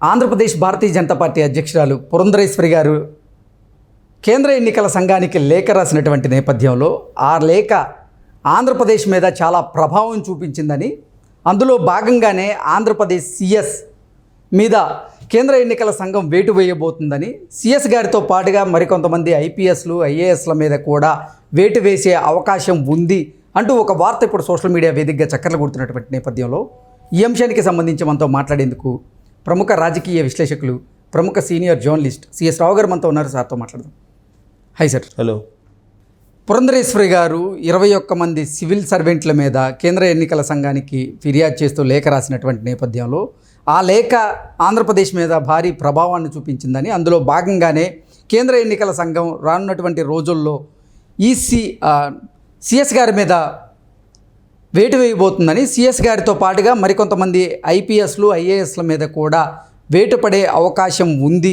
Andhra Pradesh Bharatiya Janata party అధ్యక్షురాలు పురంధరేశ్వరి గారు కేంద్ర ఎన్నికల సంఘానికి లేఖ రాసినటువంటి నేపథ్యంలో ఆ లేఖ ఆంధ్రప్రదేశ్ మీద చాలా ప్రభావం చూపించిందని, అందులో భాగంగానే ఆంధ్రప్రదేశ్ సిఎస్ మీద కేంద్ర ఎన్నికల సంఘం వేటు వేయబోతుందని, సిఎస్ గారితో పాటుగా మరికొంతమంది ఐపీఎస్లు ఐఏఎస్ల మీద కూడా వేటు వేసే అవకాశం ఉంది అంటూ ఒక వార్త ఇప్పుడు సోషల్ మీడియా వేదికగా చక్కర్లు కొడుతున్నటువంటి నేపథ్యంలో ఈ అంశానికి సంబంధించి మనతో మాట్లాడేందుకు ప్రముఖ రాజకీయ విశ్లేషకులు, ప్రముఖ సీనియర్ జర్నలిస్ట్ సిఎస్ రావు గారు మనతో ఉన్నారు. సార్తో మాట్లాడదాం. High sir. హలో. పురంధరేశ్వరి గారు 21 మంది సివిల్ సర్వెంట్ల మీద కేంద్ర ఎన్నికల సంఘానికి ఫిర్యాదు చేస్తూ లేఖ రాసినటువంటి నేపథ్యంలో ఆ లేఖ ఆంధ్రప్రదేశ్ మీద భారీ ప్రభావాన్ని చూపించిందని, అందులో భాగంగానే కేంద్ర ఎన్నికల సంఘం రానున్నటువంటి రోజుల్లో సిఎస్ గారి మీద వేటు వేయబోతుందని, సిఎస్ గారితో పాటుగా మరికొంతమంది ఐపీఎస్లు ఐఏఎస్ల మీద కూడా వేటు పడే అవకాశం ఉంది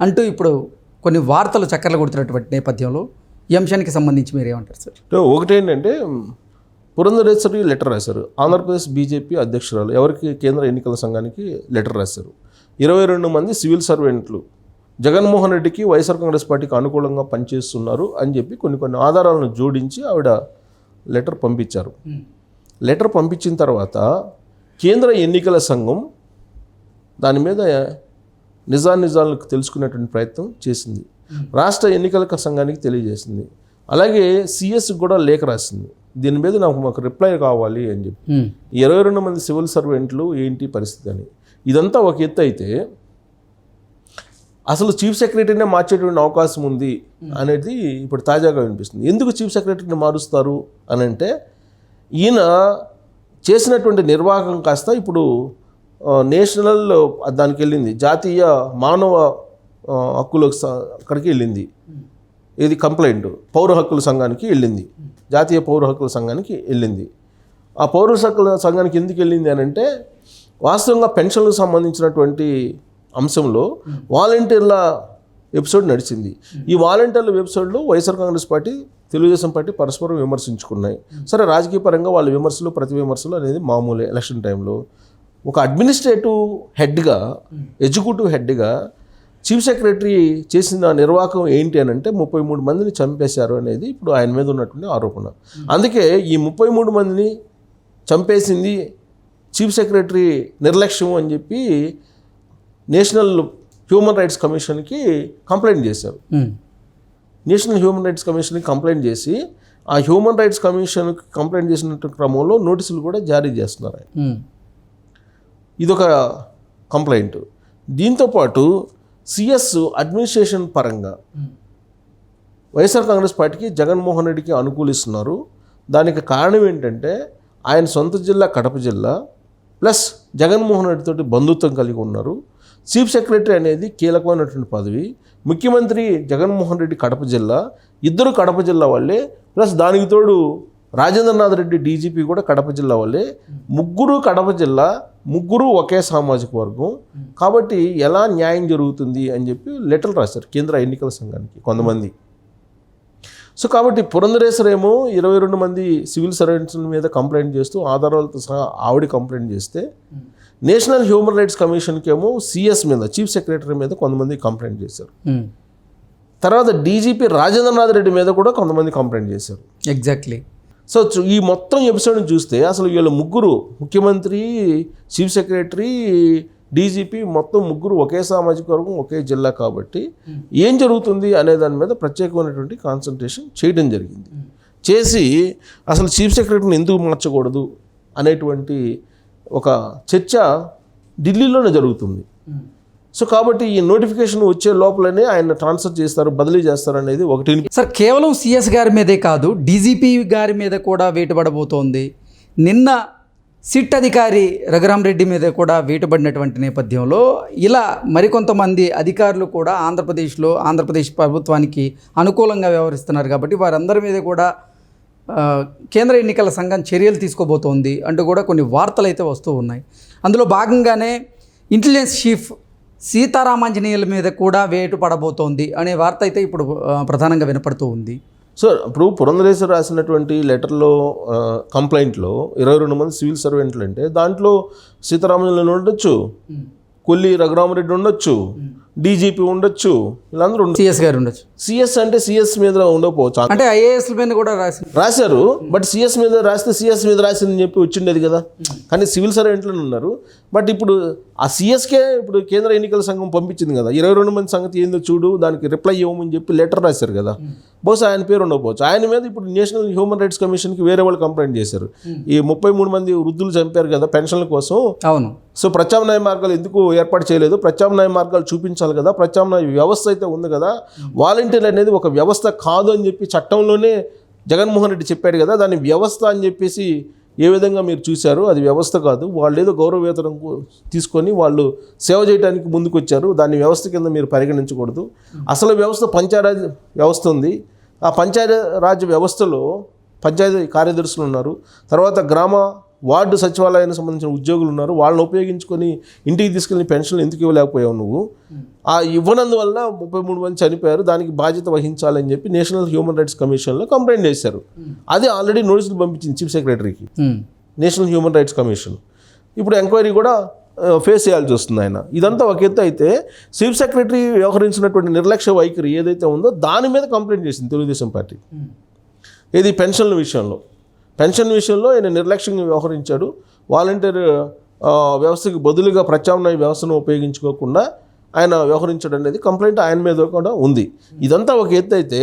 అంటూ ఇప్పుడు కొన్ని వార్తలు చక్కర్లు కొడుతున్నటువంటి నేపథ్యంలో ఈ అంశానికి సంబంధించి మీరు ఏమంటారు సార్? ఒకటేంటంటే, పురంధరేశ్వరి లెటర్ రాశారు. ఆంధ్రప్రదేశ్ బీజేపీ అధ్యక్షురాలు ఎవరికి? కేంద్ర ఎన్నికల సంఘానికి లెటర్ రాశారు. 22 మంది సివిల్ సర్వెంట్లు జగన్మోహన్ రెడ్డికి వైఎస్ఆర్ కాంగ్రెస్ పార్టీకి అనుకూలంగా పనిచేస్తున్నారు అని చెప్పి కొన్ని ఆధారాలను జోడించి ఆవిడ లెటర్ పంపించారు. లెటర్ పంపించిన తర్వాత కేంద్ర ఎన్నికల సంఘం దాని మీద నిజాలను తెలుసుకునేటువంటి ప్రయత్నం చేసింది. రాష్ట్ర ఎన్నికల సంఘానికి తెలియజేసింది. అలాగే సిఎస్ కూడా లేఖ రాసింది. దీని మీద మాకు రిప్లై కావాలి అని చెప్పి. 22 మంది సివిల్ సర్వెంట్లు ఏంటి పరిస్థితి అని. ఇదంతా ఒక ఎత్తు అయితే, అసలు చీఫ్ సెక్రటరీనే మార్చేటువంటి అవకాశం ఉంది అనేది ఇప్పుడు తాజాగా వినిపిస్తుంది. ఎందుకు చీఫ్ సెక్రటరీని మారుస్తారు అని అంటే, ఈయన చేసినటువంటి నిర్వాహకం కాస్త ఇప్పుడు నేషనల్ దానికి వెళ్ళింది, జాతీయ మానవ హక్కులకు అక్కడికి వెళ్ళింది. ఇది కంప్లైంట్ పౌర హక్కుల సంఘానికి వెళ్ళింది, జాతీయ పౌర హక్కుల సంఘానికి వెళ్ళింది. ఆ పౌర హక్కుల సంఘానికి ఎందుకు వెళ్ళింది అని అంటే, వాస్తవంగా పెన్షన్లకు సంబంధించినటువంటి అంశంలో వాలంటీర్ల ఎపిసోడ్ నడిచింది. ఈ వాలంటీర్ల ఎపిసోడ్లో వైఎస్ఆర్ కాంగ్రెస్ పార్టీ, తెలుగుదేశం పార్టీ పరస్పరం విమర్శించుకున్నాయి. సరే, రాజకీయ పరంగా వాళ్ళ విమర్శలు ప్రతి విమర్శలు అనేది మామూలే. ఎలక్షన్ టైంలో ఒక అడ్మినిస్ట్రేటివ్ హెడ్గా, ఎగ్జిక్యూటివ్ హెడ్గా చీఫ్ సెక్రటరీ చేసిన నిర్వాహకం ఏంటి అని అంటే 33 మందిని చంపేశారు అనేది ఇప్పుడు ఆయన మీద ఉన్నటువంటి ఆరోపణ. అందుకే ఈ 33 మందిని చంపేసింది చీఫ్ సెక్రటరీ నిర్లక్ష్యం అని చెప్పి నేషనల్ హ్యూమన్ రైట్స్ కమిషన్కి కంప్లైంట్ చేశారు. నేషనల్ హ్యూమన్ రైట్స్ కమిషన్కి కంప్లైంట్ చేసి, ఆ హ్యూమన్ రైట్స్ కమిషన్కి కంప్లైంట్ చేసిన క్రమంలో నోటీసులు కూడా జారీ చేస్తున్నారు. ఇదొక కంప్లైంట్. దీంతోపాటు సిఎస్ అడ్మినిస్ట్రేషన్ పరంగా వైఎస్ఆర్ కాంగ్రెస్ పార్టీకి, జగన్మోహన్ రెడ్డికి అనుకూలిస్తున్నారు. దానికి కారణం ఏంటంటే, ఆయన సొంత జిల్లా కడప జిల్లా, ప్లస్ జగన్మోహన్ రెడ్డితోటి బంధుత్వం కలిగి ఉన్నారు. చీఫ్ సెక్రటరీ అనేది కీలకమైనటువంటి పదవి. ముఖ్యమంత్రి జగన్మోహన్ రెడ్డి కడప జిల్లా, ఇద్దరు కడప జిల్లా వాళ్ళే, ప్లస్ దానికి తోడు రాజేంద్రనాథ్ రెడ్డి డీజీపీ కూడా కడప జిల్లా వాళ్ళే. ముగ్గురు కడప జిల్లా, ముగ్గురు ఒకే సామాజిక వర్గం. కాబట్టి ఎలా న్యాయం జరుగుతుంది అని చెప్పి లెటర్ రాశారు కేంద్ర ఎన్నికల సంఘానికి కొంతమంది. సో కాబట్టి పురంధరేశ్వరి ఏమో 22 మంది సివిల్ సర్వెంట్స్ మీద కంప్లైంట్ చేస్తూ, ఆధారాలతో సహా ఆవిడ కంప్లైంట్ చేస్తే, నేషనల్ హ్యూమన్ రైట్స్ కమిషన్కి ఏమో సిఎస్ మీద, చీఫ్ సెక్రటరీ మీద కొంతమంది కంప్లైంట్ చేశారు. తర్వాత డీజీపీ రాజేంద్రనాథ్ రెడ్డి మీద కూడా కొంతమంది కంప్లైంట్ చేశారు. ఎగ్జాక్ట్లీ. సో ఈ మొత్తం ఎపిసోడ్ని చూస్తే అసలు వీళ్ళు ముగ్గురు, ముఖ్యమంత్రి, చీఫ్ సెక్రటరీ, డీజీపీ, మొత్తం ముగ్గురు ఒకే సామాజిక వర్గం, ఒకే జిల్లా. కాబట్టి ఏం జరుగుతుంది అనే దాని మీద ప్రత్యేకమైనటువంటి కాన్సన్ట్రేషన్ చేయడం జరిగింది. చేసి అసలు చీఫ్ సెక్రటరీని ఎందుకు మార్చకూడదు అనేటువంటి ఒక చర్చ ఢిల్లీలోనే జరుగుతుంది. సో కాబట్టి ఈ నోటిఫికేషన్ వచ్చే లోపలనే ఆయన ట్రాన్స్ఫర్ చేస్తారు, బదిలీ చేస్తారు అనేది ఒకటి. సార్, కేవలం సిఎస్ గారి మీదే కాదు, డీజీపీ గారి మీద కూడా వేటుపడబోతోంది. నిన్న సిట్ అధికారి రఘురామరెడ్డి మీద కూడా వేటుపడినటువంటి నేపథ్యంలో ఇలా మరికొంతమంది అధికారులు కూడా ఆంధ్రప్రదేశ్ ప్రభుత్వానికి అనుకూలంగా వ్యవహరిస్తున్నారు. కాబట్టి వారందరి మీద కూడా కేంద్ర ఎన్నికల సంఘం చర్యలు తీసుకోబోతోంది అంటూ కూడా కొన్ని వార్తలు అయితే వస్తూ ఉన్నాయి. అందులో భాగంగానే ఇంటెలిజెన్స్ చీఫ్ సీతారామాంజనేయుల మీద కూడా వేటు పడబోతోంది అనే వార్త అయితే ఇప్పుడు ప్రధానంగా వినపడుతూ ఉంది. సో ఇప్పుడు పురంధరేశ్వరి రాసినటువంటి లెటర్లో, కంప్లైంట్లో 22 మంది సివిల్ సర్వెంట్లు అంటే దాంట్లో సీతారామన్ ఉండొచ్చు, కొల్లి రఘురామరెడ్డి ఉండొచ్చు, డీజీపీ ఉండొచ్చు, వీళ్ళందరూ ఉండొచ్చు. సిఎస్ గారు ఉండొచ్చు. సిఎస్ అంటే సిఎస్ మీద ఉండకపోవచ్చు, అంటే ఐఏఎస్ మీద కూడా రాశారు. బట్ సిఎస్ మీద రాస్తే సిఎస్ మీద రాసిందని చెప్పి వచ్చిండేది కదా. కానీ సివిల్ సర్వెంట్లోనే ఉన్నారు. బట్ ఇప్పుడు ఆ సిఎస్కే ఇప్పుడు కేంద్ర ఎన్నికల సంఘం పంపించింది కదా, 22 మంది సంగతి ఏందో చూడు, దానికి రిప్లై ఇవ్వమని చెప్పి లెటర్ రాశారు కదా. బహుశా ఆయన పేరు ఉండకపోవచ్చు. ఆయన మీద ఇప్పుడు నేషనల్ హ్యూమన్ రైట్స్ కమిషన్కి వేరే వాళ్ళు కంప్లైంట్ చేశారు. ఈ 33 మంది వృద్ధులు చంపారు కదా పెన్షన్ల కోసం. అవును. సో ప్రత్యామ్నాయ మార్గాలు ఎందుకు ఏర్పాటు చేయలేదు, ప్రత్యామ్నాయ మార్గాలు చూపించాలి కదా, ప్రత్యామ్నాయ వ్యవస్థ అయితే ఉంది కదా, వాలంటీర్ అనేది ఒక వ్యవస్థ కాదు అని చెప్పి చట్టంలోనే జగన్మోహన్ రెడ్డి చెప్పాడు కదా, దాన్ని వ్యవస్థ అని చెప్పేసి ఏ విధంగా మీరు చూశారు, అది వ్యవస్థ కాదు, వాళ్ళు ఏదో గౌరవ వేతనం తీసుకొని వాళ్ళు సేవ చేయడానికి ముందుకు వచ్చారు, దాన్ని వ్యవస్థ కింద మీరు పరిగణించకూడదు. అసలు వ్యవస్థ పంచాయతీ వ్యవస్థ ఉంది. ఆ పంచాయతీ రాజ్ వ్యవస్థలో పంచాయతీ కార్యదర్శులు ఉన్నారు, తర్వాత గ్రామ వార్డు సచివాలయానికి సంబంధించిన ఉద్యోగులు ఉన్నారు. వాళ్ళని ఉపయోగించుకొని ఇంటికి తీసుకెళ్ళి పెన్షన్లు ఎందుకు ఇవ్వలేకపోయావు నువ్వు? ఆ ఇవ్వనందువల్ల 33 మంది చనిపోయారు, దానికి బాధ్యత వహించాలని చెప్పి నేషనల్ హ్యూమన్ రైట్స్ కమిషన్లో కంప్లైంట్ చేశారు. అది ఆల్రెడీ నోటీసులు పంపించింది చీఫ్ సెక్రటరీకి నేషనల్ హ్యూమన్ రైట్స్ కమిషన్. ఇప్పుడు ఎంక్వైరీ కూడా ఫేస్ చేయాల్సి వస్తుంది ఆయన. ఇదంతా ఒక ఎత్తు అయితే, చీఫ్ సెక్రటరీ వ్యవహరించినటువంటి నిర్లక్ష్య వైఖరి ఏదైతే ఉందో దాని మీద కంప్లైంట్ చేసింది తెలుగుదేశం పార్టీ. ఇది పెన్షన్ల విషయంలో. పెన్షన్ విషయంలో ఆయన నిర్లక్ష్యంగా వ్యవహరించాడు. వాలంటీర్ వ్యవస్థకి బదులుగా ప్రత్యామ్నాయ వ్యవస్థను ఉపయోగించుకోకుండా ఆయన వ్యవహరించడం అనేది కంప్లైంట్ ఆయన మీద కూడా ఉంది. ఇదంతా ఒక ఎత్తు అయితే,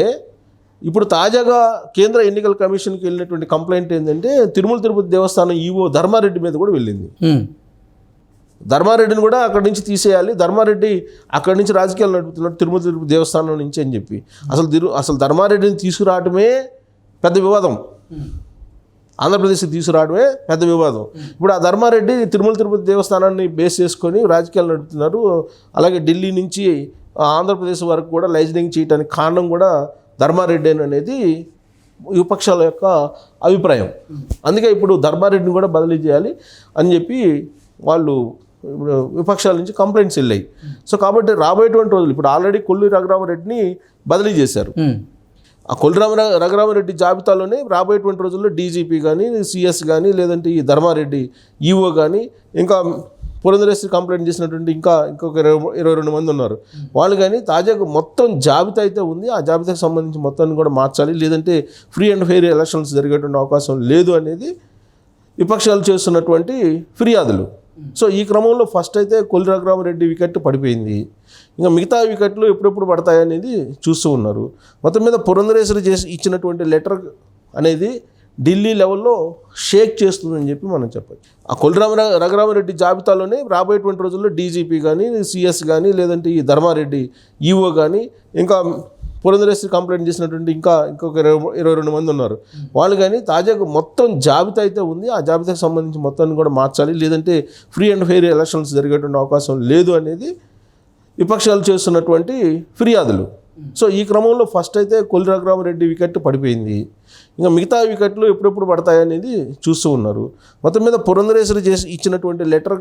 ఇప్పుడు తాజాగా కేంద్ర ఎన్నికల కమిషన్కి వెళ్ళినటువంటి కంప్లైంట్ ఏంటంటే తిరుమల తిరుపతి దేవస్థానం ఈవో ధర్మారెడ్డి మీద కూడా వెళ్ళింది. ధర్మారెడ్డిని కూడా అక్కడి నుంచి తీసేయాలి, ధర్మారెడ్డి అక్కడి నుంచి రాజకీయాలు నడుపుతున్నాడు తిరుమల తిరుపతి దేవస్థానం నుంచి అని చెప్పి అసలు ధర్మారెడ్డిని తీసుకురావడమే పెద్ద వివాదం. ఆంధ్రప్రదేశ్కి తీసుకురావడమే పెద్ద వివాదం. ఇప్పుడు ఆ ధర్మారెడ్డి తిరుమల తిరుపతి దేవస్థానాన్ని బేస్ చేసుకొని రాజకీయాలు నడుపుతున్నారు. అలాగే ఢిల్లీ నుంచి ఆంధ్రప్రదేశ్ వరకు కూడా లైజనింగ్ చేయడానికి కారణం కూడా ధర్మారెడ్డి అనేది విపక్షాల యొక్క అభిప్రాయం. అందుకే ఇప్పుడు ధర్మారెడ్డిని కూడా బదిలీ చేయాలి అని చెప్పి వాళ్ళు ఇప్పుడు విపక్షాల నుంచి కంప్లైంట్స్ వెళ్ళాయి. సో కాబట్టి రాబోయేటువంటి రోజులు ఇప్పుడు ఆల్రెడీ కొల్లి రఘురామరెడ్డిని బదిలీ చేశారు. ఆ కొల్లి రఘురామరెడ్డి జాబితాలోనే రాబోయేటువంటి రోజుల్లో డీజీపీ కానీ, సిఎస్ కానీ, లేదంటే ఈ ధర్మారెడ్డి ఈఓ కానీ, ఇంకా పురంధరేశ్వరి కంప్లైంట్ చేసినటువంటి ఇంకొక 22 మంది ఉన్నారు. వాళ్ళు కానీ తాజాగా మొత్తం జాబితా అయితే ఉంది. ఆ జాబితాకు సంబంధించి మొత్తాన్ని కూడా మార్చాలి, లేదంటే ఫ్రీ అండ్ ఫెయిర్ ఎలక్షన్స్ జరిగేటువంటి అవకాశం లేదు అనేది విపక్షాలు చేస్తున్నటువంటి ఫిర్యాదులు. సో ఈ క్రమంలో ఫస్ట్ అయితే కొల్లి రఘురామరెడ్డి వికెట్ పడిపోయింది. ఇంకా మిగతా వికెట్లు ఎప్పుడెప్పుడు పడతాయనేది చూస్తూ ఉన్నారు. మొత్తం మీద పురంధరేశ్వరి ఇచ్చినటువంటి లెటర్ అనేది ఢిల్లీ లెవెల్లో షేక్ చేస్తుందని చెప్పి మనం చెప్పచ్చు. ఆ కొల్లి రఘురామరెడ్డి జాబితాలోనే రాబోయేటువంటి రోజుల్లో డీజీపీ కానీ, సిఎస్ కానీ, లేదంటే ఈ ధర్మారెడ్డి ఈఓ కానీ, ఇంకా పురంధరేశ్వరి కంప్లైంట్ చేసినటువంటి ఇంకొక 22 మంది ఉన్నారు. వాళ్ళు కానీ తాజాగా మొత్తం జాబితా అయితే ఉంది. ఆ జాబితాకు సంబంధించి మొత్తాన్ని కూడా మార్చాలి, లేదంటే ఫ్రీ అండ్ ఫెయిర్ ఎలక్షన్స్ జరిగేటువంటి అవకాశం లేదు అనేది విపక్షాలు చేస్తున్నటువంటి ఫిర్యాదులు. సో ఈ క్రమంలో ఫస్ట్ అయితే కొల్లి రఘురామరెడ్డి వికెట్ పడిపోయింది. ఇంకా మిగతా వికెట్లు ఎప్పుడెప్పుడు పడతాయనేది చూస్తూ ఉన్నారు. మొత్తం మీద పురంధరేశ్వరి ఇచ్చినటువంటి లెటర్